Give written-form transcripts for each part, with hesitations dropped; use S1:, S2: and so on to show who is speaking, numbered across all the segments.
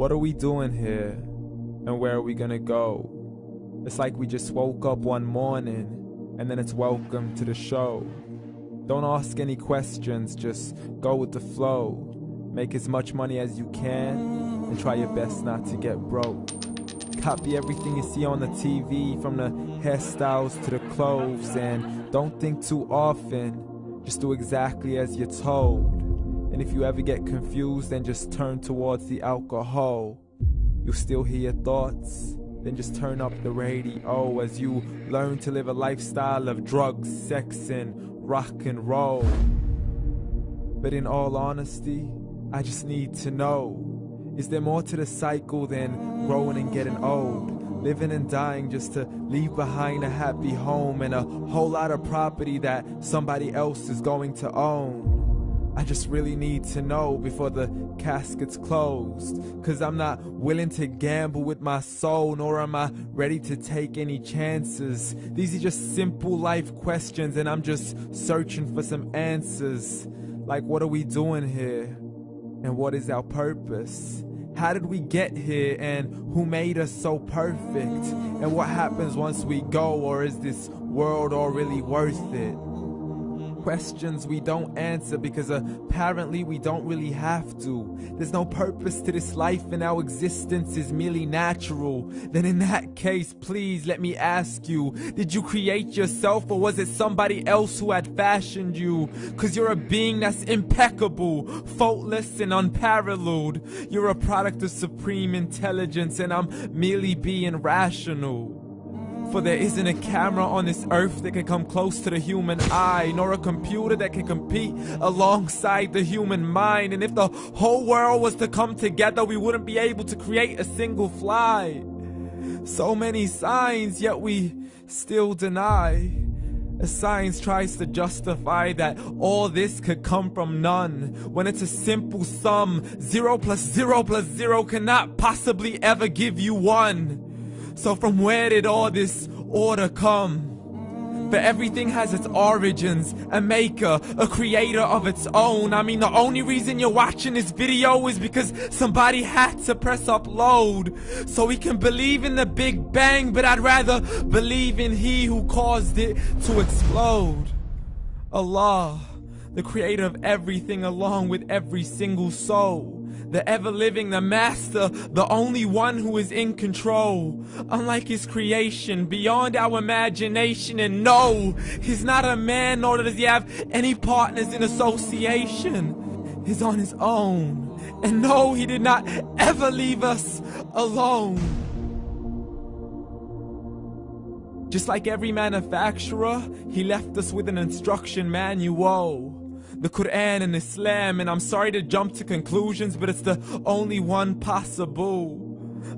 S1: What are we doing here? And where are we gonna go? It's like we just woke up one morning, and then it's welcome to the show. Don't ask any questions, just go with the flow. Make as much money as you can, and try your best not to get broke. Copy everything you see on the TV, from the hairstyles to the clothes, and don't think too often, just do exactly as you're told. And if you ever get confused, then just turn towards the alcohol. You'll still hear your thoughts, then just turn up the radio as you learn to live a lifestyle of drugs, sex, and rock and roll. But in all honesty, I just need to know, is there more to the cycle than growing and getting old? Living and dying just to leave behind a happy home and a whole lot of property that somebody else is going to own. I just really need to know before the casket's closed, 'cause I'm not willing to gamble with my soul, nor am I ready to take any chances. These are just simple life questions, and I'm just searching for some answers. Like, what are we doing here? And what is our purpose? How did we get here, and who made us so perfect? And what happens once we go, or is this world all really worth it? Questions we don't answer because apparently we don't really have to. There's no purpose to this life and our existence is merely natural. Then in that case, please let me ask you, did you create yourself, or was it somebody else who had fashioned you? 'Cause you're a being that's impeccable, faultless and unparalleled. You're a product of supreme intelligence, and I'm merely being rational. For there isn't a camera on this earth that can come close to the human eye, nor a computer that can compete alongside the human mind. And if the whole world was to come together, we wouldn't be able to create a single fly. So many signs, yet we still deny. As science tries to justify that all this could come from none, when it's a simple sum. 0 plus 0 plus 0 cannot possibly ever give you 1. So from where did all this order come? For everything has its origins, a maker, a creator of its own. I mean, the only reason you're watching this video is because somebody had to press upload. So we can believe in the Big Bang, but I'd rather believe in He who caused it to explode. Allah, the creator of everything, along with every single soul. The ever-living, the master, the only one who is in control. Unlike his creation, beyond our imagination. And no, he's not a man, nor does he have any partners in association. He's on his own. And no, he did not ever leave us alone. Just like every manufacturer, he left us with an instruction manual. The Quran and Islam, and I'm sorry to jump to conclusions, but it's the only one possible.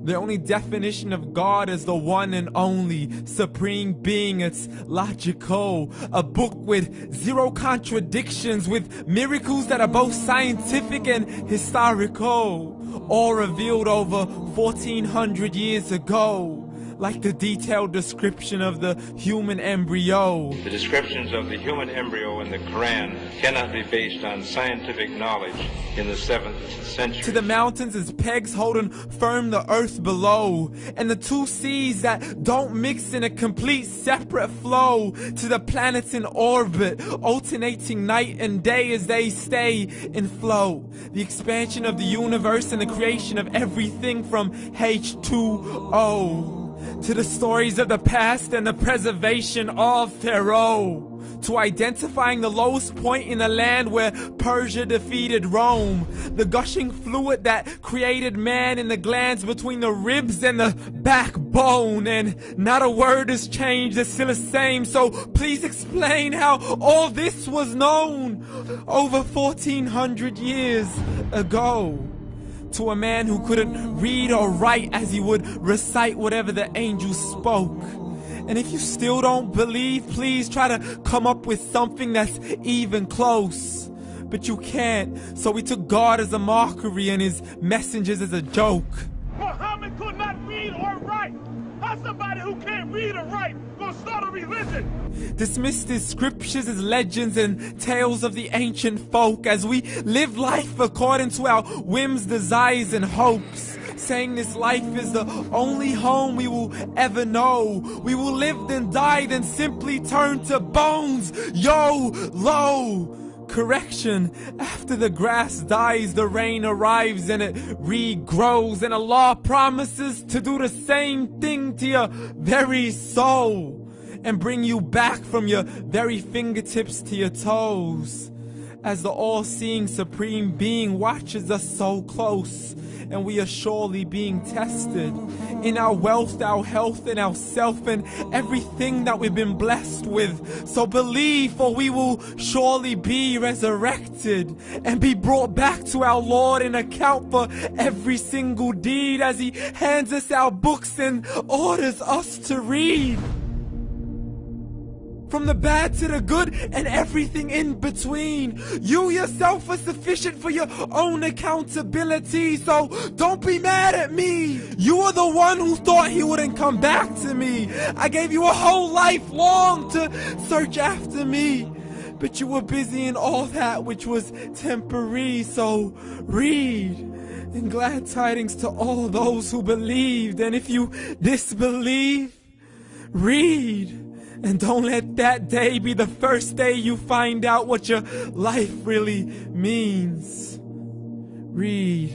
S1: The only definition of God is the one and only supreme being. It's logical, a book with 0 contradictions, with miracles that are both scientific and historical, all revealed over 1400 years ago. Like the detailed description of the human embryo.
S2: The descriptions of the human embryo in the Quran cannot be based on scientific knowledge in the 7th century.
S1: To the mountains as pegs holding firm the earth below, and the 2 seas that don't mix in a complete separate flow. To the planets in orbit, alternating night and day as they stay in flow. The expansion of the universe and the creation of everything from H2O. To the stories of the past and the preservation of Pharaoh. To identifying the lowest point in the land where Persia defeated Rome. The gushing fluid that created man in the glands between the ribs and the backbone. And not a word has changed, it's still the same. So please explain how all this was known over 1400 years ago. To a man who couldn't read or write, as he would recite whatever the angels spoke. And if you still don't believe, please try to come up with something that's even close. But you can't, so we took God as a mockery and his messengers as a joke.
S3: Muhammad could not read or write. How somebody who can't read or write gonna start a religion?
S1: Dismissed his scriptures as legends and tales of the ancient folk, as we live life according to our whims, desires, and hopes. saying this life is the only home we will ever know. We will live then die, then simply turn to bones. YOLO! Correction, after the grass dies, the rain arrives and it regrows, and Allah promises to do the same thing to your very soul and bring you back from your very fingertips to your toes, as the all-seeing supreme being watches us so close, and we are surely being tested in our wealth, our health, and our self, and everything that we've been blessed with. So believe, for we will surely be resurrected and be brought back to our Lord and account for every single deed, as He hands us our books and orders us to read. From the bad to the good and everything in between. You yourself are sufficient for your own accountability, so don't be mad at me. You are the one who thought He wouldn't come back to me. I gave you a whole life long to search after me, but you were busy in all that which was temporary. So read, and glad tidings to all those who believed. And if you disbelieve, read. And don't let that day be the first day you find out what your life really means. Read.